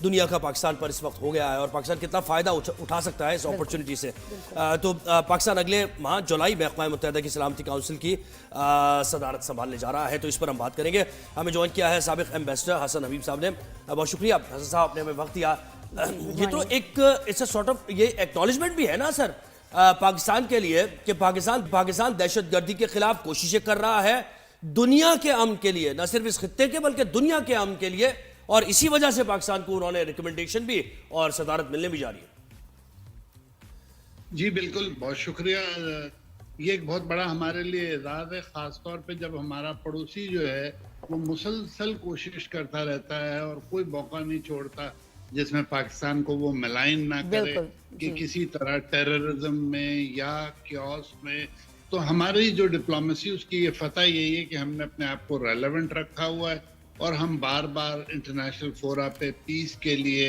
دنیا کا پاکستان پر اس وقت ہو گیا ہے اور پاکستان کتنا فائدہ اٹھا سکتا ہے اس اپرچونٹی سے. تو پاکستان اگلے ماہ جولائی میں اقوام متحدہ کی سلامتی کونسل کی صدارت سنبھالنے جا رہا ہے, تو اس پر ہم بات کریں گے. ہمیں جوائن کیا ہے سابق ایمبیسڈر حسن حبیب صاحب نے. بہت شکریہ حسن صاحب, آپ نے ہمیں وقت دیا. یہ تو ایک سارٹ آف یہ ایکنالجمنٹ بھی ہے نا سر پاکستان کے لیے کہ پاکستان دہشت گردی کے خلاف کوششیں کر رہا ہے دنیا کے امن کے لیے, نہ صرف اس خطے کے بلکہ دنیا کے امن کے لیے, اور اسی وجہ سے پاکستان کو انہوں نے ریکمنڈیشن بھی اور صدارت ملنے بھی جا رہی ہے. جی بالکل, بہت شکریہ. یہ ایک بہت بڑا ہمارے لیے اعزاز ہے, خاص طور پہ جب ہمارا پڑوسی جو ہے وہ مسلسل کوشش کرتا رہتا ہے اور کوئی موقع نہیں چھوڑتا جس میں پاکستان کو وہ ملائن نہ کرے کہ کسی طرح ٹیررزم میں یا کیوس میں. تو ہماری جو ڈپلومیسی اس کی یہ فتح یہی ہے کہ ہم نے اپنے آپ کو ریلیونٹ رکھا ہوا ہے اور ہم بار بار انٹرنیشنل فورا پہ پیس کے لیے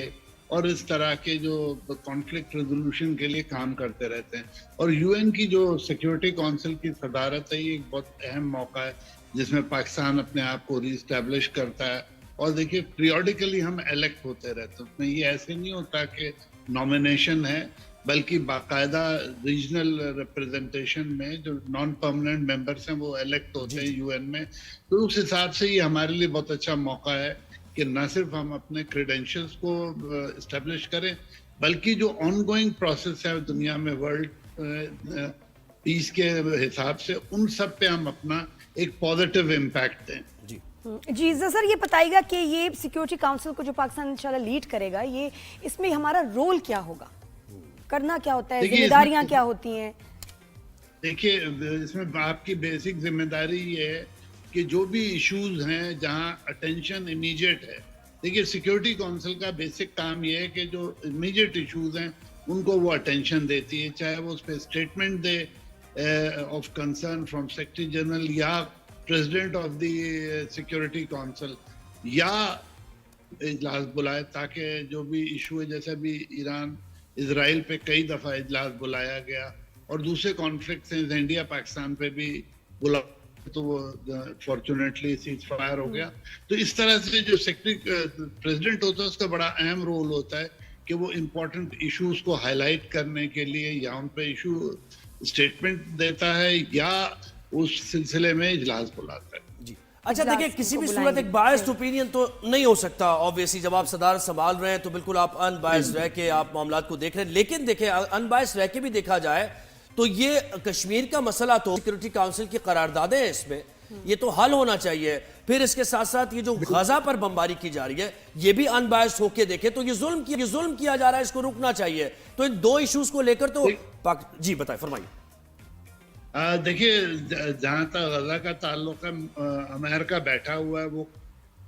اور اس طرح کے جو کانفلکٹ ریزولوشن کے لیے کام کرتے رہتے ہیں. اور یو این کی جو سیکیورٹی کونسل کی صدارت ہے یہ ایک بہت اہم موقع ہے جس میں پاکستان اپنے آپ کو ری اسٹیبلش کرتا ہے. اور دیکھیے پیریوڈیکلی ہم الیکٹ ہوتے رہتے ہیں, اس میں یہ ایسے نہیں ہوتا کہ نامینیشن ہے, بلکہ باقاعدہ ریجنل ریپرزنٹیشن میں جو نان پرماننٹ ممبرس ہیں وہ الیکٹ ہوتے ہیں یو این میں. تو اس حساب سے یہ ہمارے لیے بہت اچھا موقع ہے کہ نہ صرف ہم اپنے کریڈینشلز کو اسٹیبلش کریں بلکہ جو آن گوئنگ پروسیس ہے دنیا میں ورلڈ پیس کے حساب سے ان سب پہ ہم اپنا ایک پازیٹیو امپیکٹ دیں. جی سر, یہ بتائیے گا کہ یہ سیکیورٹی کاؤنسل کو جو پاکستان انشاءاللہ لیڈ کرے گا, یہ اس میں ہمارا رول کیا ہوگا, کرنا کیا ہوتا ہے, ذمہ داریاں کیا ہوتی ہیں؟ دیکھیے اس میں آپ کی بیسک ذمہ داری یہ ہے کہ جو بھی ایشوز ہیں جہاں اٹینشن امیجیٹ ہے, دیکھیے سیکیورٹی کونسل کا بیسک کام یہ ہے کہ جو امیجیٹ ایشوز ہیں ان کو وہ اٹینشن دیتی ہے, چاہے وہ اس پہ اسٹیٹمنٹ دے of concern from secretary general یا president of the security council یا اجلاس بلائے, تاکہ جو بھی ایشو ہے, جیسے بھی ایران اسرائیل پہ کئی دفعہ اجلاس بلایا گیا اور دوسرے کانفلکٹس ہیں, انڈیا پاکستان پہ بھی بلا تو وہ فارچونیٹلی سیز فائر ہو گیا. تو اس طرح سے جو سیکرٹری پریزیڈنٹ ہوتا ہے اس کا بڑا اہم رول ہوتا ہے کہ وہ امپورٹنٹ ایشوز کو ہائی لائٹ کرنے کے لیے یا ان پہ ایشو اسٹیٹمنٹ دیتا ہے یا اس سلسلے میں اجلاس بلاتا ہے. اچھا دیکھیں, کسی بھی صورت ایک بائسڈ اوپینین تو نہیں ہو سکتا آبویسلی, جب آپ صدارت سنبھال رہے ہیں تو بالکل آپ ان بائسڈ رہ کے آپ معاملات کو دیکھ رہے ہیں. لیکن دیکھیں ان بائسڈ رہ کے بھی دیکھا جائے تو یہ کشمیر کا مسئلہ تو سیکیورٹی کاؤنسل کی قراردادیں ہیں, اس میں یہ تو حل ہونا چاہیے. پھر اس کے ساتھ ساتھ یہ جو غزہ پر بمباری کی جا رہی ہے یہ بھی ان بائسڈ ہو کے دیکھیں تو یہ ظلم کیا جا رہا ہے, اس کو رکنا چاہیے. تو ان دو ایشوز کو لے کر تو جی بتائیں, فرمائیے. دیکھیے جہاں تک غزہ کا تعلق ہے, امریکہ بیٹھا ہوا ہے, وہ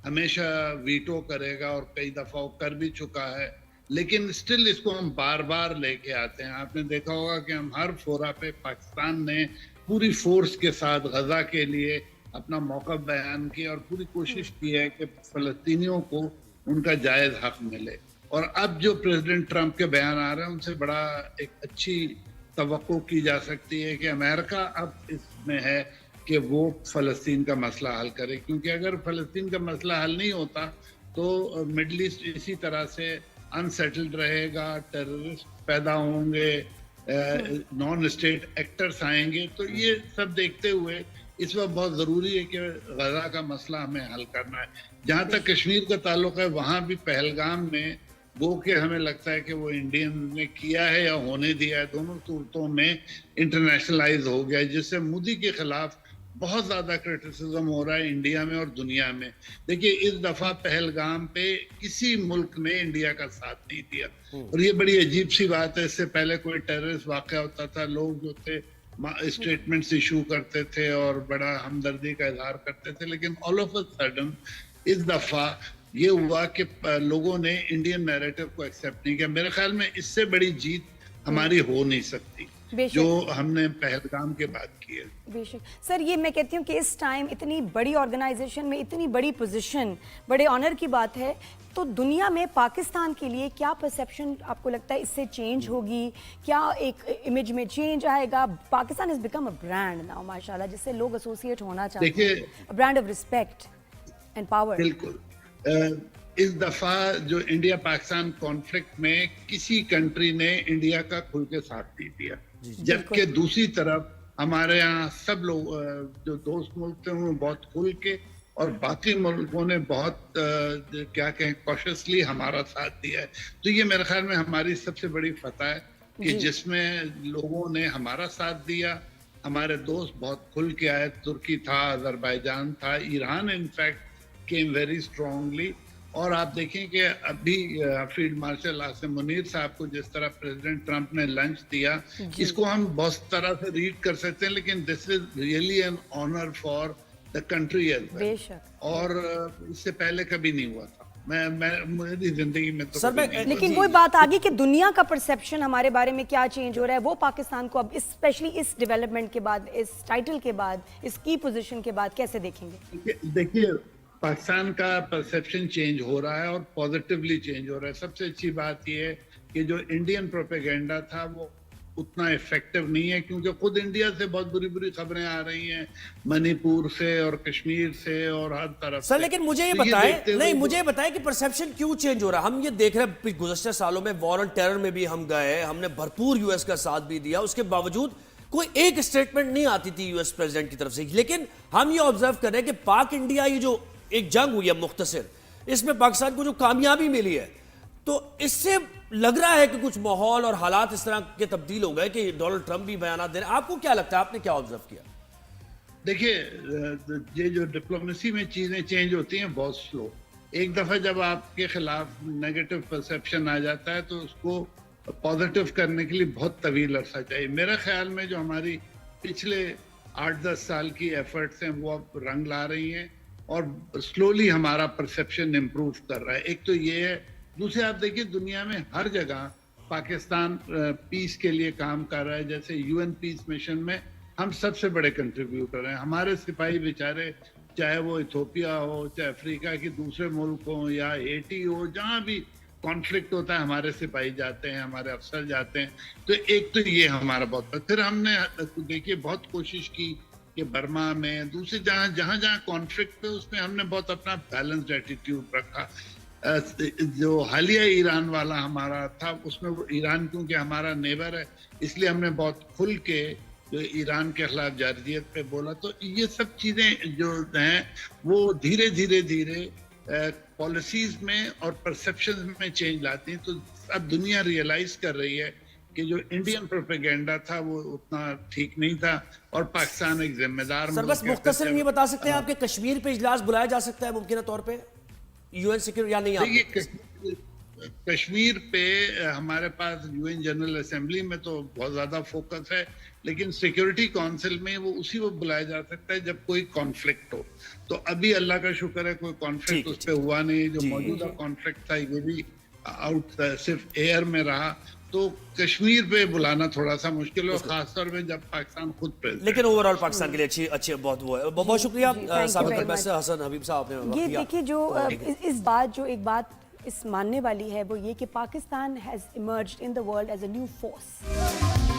ہمیشہ ویٹو کرے گا اور کئی دفعہ وہ کر بھی چکا ہے, لیکن سٹل اس کو ہم بار بار لے کے آتے ہیں. آپ نے دیکھا ہوگا کہ ہم ہر فورا پہ پاکستان نے پوری فورس کے ساتھ غزہ کے لیے اپنا موقف بیان کیا اور پوری کوشش کی ہے کہ فلسطینیوں کو ان کا جائز حق ملے. اور اب جو پریزیڈنٹ ٹرمپ کے بیان آ رہے ہیں ان سے بڑا ایک اچھی توقع کی جا سکتی ہے کہ امریکہ اب اس میں ہے کہ وہ فلسطین کا مسئلہ حل کرے, کیونکہ اگر فلسطین کا مسئلہ حل نہیں ہوتا تو مڈل ایسٹ اسی طرح سے انسیٹلڈ رہے گا, ٹیررسٹ پیدا ہوں گے, نان اسٹیٹ ایکٹرز آئیں گے. تو یہ سب دیکھتے ہوئے اس وقت بہت ضروری ہے کہ غزہ کا مسئلہ ہمیں حل کرنا ہے. جہاں تک کشمیر کا تعلق ہے, وہاں بھی پہلگام میں وہ کہ ہمیں لگتا ہے کہ وہ انڈین نے کیا ہے یا ہونے دیا ہے, دونوں صورتوں میں انٹرنیشنلائز ہو گیا ہے, جس سے مودی کے خلاف بہت زیادہ کرٹیسزم ہو رہا ہے انڈیا میں اور دنیا میں. دیکھیے اس دفعہ پہلگام پہ کسی ملک نے انڈیا کا ساتھ نہیں دیا, اور یہ بڑی عجیب سی بات ہے. اس سے پہلے کوئی ٹیررسٹ واقعہ ہوتا تھا, لوگ جو تھے اسٹیٹمنٹس ایشو کرتے تھے اور بڑا ہمدردی کا اظہار کرتے تھے, لیکن آل آف اے سڈن اس دفعہ یہ ہوا کہ لوگوں نے انڈین نیریٹو کو ایکسیپٹ نہیں کیا. میرے خیال میں اس سے بڑی جیت ہماری ہو نہیں سکتی جو ہم نے پہلگام کے بعد کی ہے. بے شک سر, یہ میں کہتی ہوں کہ اس ٹائم اتنی بڑی آرگنائزیشن میں اتنی بڑی پوزیشن بڑے آنر کی بات ہے, تو دنیا میں پاکستان کے لیے کیا پرسیپشن آپ کو لگتا ہے اس سے چینج ہوگی, کیا ایک امیج میں چینج آئے گا؟ Pakistan has become a brand now ماشاءاللہ, جس سے لوگ ایسوسیٹ ہونا چاہتے ہیں, brand of respect and power. بالکل اس دفعہ جو انڈیا پاکستان کانفلکٹ میں کسی کنٹری نے انڈیا کا کھل کے ساتھ نہیں دیا، جبکہ دوسری طرف ہمارے یہاں سب لوگ جو دوست ملک تھے انہوں نے بہت کھل کے اور باقی ملکوں نے بہت کیا کہیں کوشسلی ہمارا ساتھ دیا ہے. تو یہ میرے خیال میں ہماری سب سے بڑی فتح ہے کہ جس میں لوگوں نے ہمارا ساتھ دیا. ہمارے دوست بہت کھل کے آئے، ترکی تھا، آذربائیجان تھا، Iran in fact came very strongly. اور آپ دیکھیں کہ ابھی فیلڈ مارشل عاصم منیر صاحب کو جس طرح پریزیڈنٹ ٹرمپ نے لنچ دیا، اس کو ہم بہت طرح سے ریڈ کر سکتے ہیں، لیکن this is really an honour for the country as well. اور اس سے پہلے کبھی نہیں ہوا تھا میری زندگی میں تو. لیکن وہی بات آگی کہ دنیا کا پرسیپشن ہمارے بارے میں کیا چینج ہو رہا ہے، وہ پاکستان کو اب اسپیشلی اس ڈیولپمنٹ کے بعد، اس ٹائٹل کے بعد، اس کی پوزیشن کے بعد کیسے دیکھیں گے؟ دیکھیے پاکستان کا پرسیپشن چینج ہو رہا ہے اور پازیٹیولی چینج ہو رہا ہے. سب سے اچھی بات یہ ہے کہ جو انڈین پروپیگنڈا تھا وہ اتنا افیکٹو نہیں ہے، کیونکہ خود انڈیا سے بہت بری خبریں آ رہی ہیں، منی پور سے اور کشمیر سے اور ہر طرف. سر لیکن مجھے یہ بتائیں کہ پرسیپشن کیوں چینج ہو رہا ہے؟ ہم یہ دیکھ رہے ہیں گزشتہ سالوں میں وار آن ٹیرر میں بھی ہم گئے، ہم نے بھرپور یو ایس کا ساتھ بھی دیا، اس کے باوجود کوئی ایک اسٹیٹمنٹ نہیں آتی تھی یو ایس پریزیڈنٹ کی طرف سے. لیکن ہم یہ آبزرو کر رہے ہیں کہ پاک انڈیا یہ جو ایک جنگ ہوئی ہے مختصر، اس میں پاکستان کو جو کامیابی ملی ہے، تو اس سے لگ رہا ہے کہ کچھ ماحول اور حالات اس طرح کے تبدیل ہو گئے کہ ڈونلڈ ٹرمپ بھی بیانات دے رہے ہیں. آپ کو کیا لگتا ہے، آپ نے کیا آبزرو کیا؟ دیکھیے یہ جو ڈپلومیسی میں چیزیں چینج ہوتی ہیں بہت سلو. ایک دفعہ جب آپ کے خلاف نیگیٹو پرسیپشن آ جاتا ہے تو اس کو پازیٹیو کرنے کے لیے بہت طویل عرصہ چاہیے. میرے خیال میں جو ہماری پچھلے 8-10 سال کی ایفرٹس ہیں وہ اب رنگ لا رہی ہیں اور سلولی ہمارا پرسیپشن امپروو کر رہا ہے. ایک تو یہ ہے. دوسرے آپ دیکھیے دنیا میں ہر جگہ پاکستان پیس کے لیے کام کر رہا ہے. جیسے یو این پیس مشن میں ہم سب سے بڑے کنٹریبیوٹر ہیں. ہمارے سپاہی بیچارے چاہے وہ ایتھوپیا ہو، چاہے افریقہ کے دوسرے ملک ہوں یا ہیٹی ہو، جہاں بھی کانفلکٹ ہوتا ہے ہمارے سپاہی جاتے ہیں، ہمارے افسر جاتے ہیں. تو ایک تو یہ ہمارا بہت. پھر ہم نے دیکھیے بہت کوشش کی کہ برما میں دوسرے جہاں کانفلکٹ پہ اس میں ہم نے بہت اپنا بیلنسڈ ایٹیٹیوڈ رکھا. جو حالیہ ایران والا ہمارا تھا اس میں وہ ایران کیونکہ ہمارا نیبر ہے اس لیے ہم نے بہت کھل کے جو ایران کے خلاف جارحیت پہ بولا. تو یہ سب چیزیں جو ہیں وہ دھیرے پالیسیز میں اور پرسیپشن میں چینج لاتی ہیں. تو اب دنیا ریئلائز کر رہی ہے کہ جو انڈین پروپیگنڈا تھا وہ اتنا ٹھیک نہیں تھا اور پاکستان ایک ذمہ دار. سر بس مختصر یہ بتا سکتے ہیں آپ کہ کشمیر پہ اجلاس بلایا جا سکتا ہے ممکنہ طور پہ یو این سیکورٹی یا نہیں؟ کشمیر پہ ہمارے پاس یو این جنرل اسمبلی میں تو بہت زیادہ فوکس ہے، لیکن سیکورٹی کونسل میں وہ اسی وقت بلایا جا سکتا ہے جب کوئی کانفلکٹ ہو. تو ابھی اللہ کا شکر ہے کوئی کانفلکٹ اس پہ ہوا نہیں. جو موجودہ کانفلکٹ تھا یہ بھی آؤٹ صرف ایئر میں رہا. تو کشمیر پہ بلانا تھوڑا سا مشکل ہے خاص طور پہ جب پاکستان خود پریزیڈنٹ. لیکن اوورآل پاکستان کے لیے اچھی بہت وہ ہے. بہت شکریہ سابق ایمبیسڈر حسن حبیب صاحب نے. یہ دیکھیے جو ایک بات اس ماننے والی ہے وہ یہ کہ Pakistan has emerged in the world as a new force.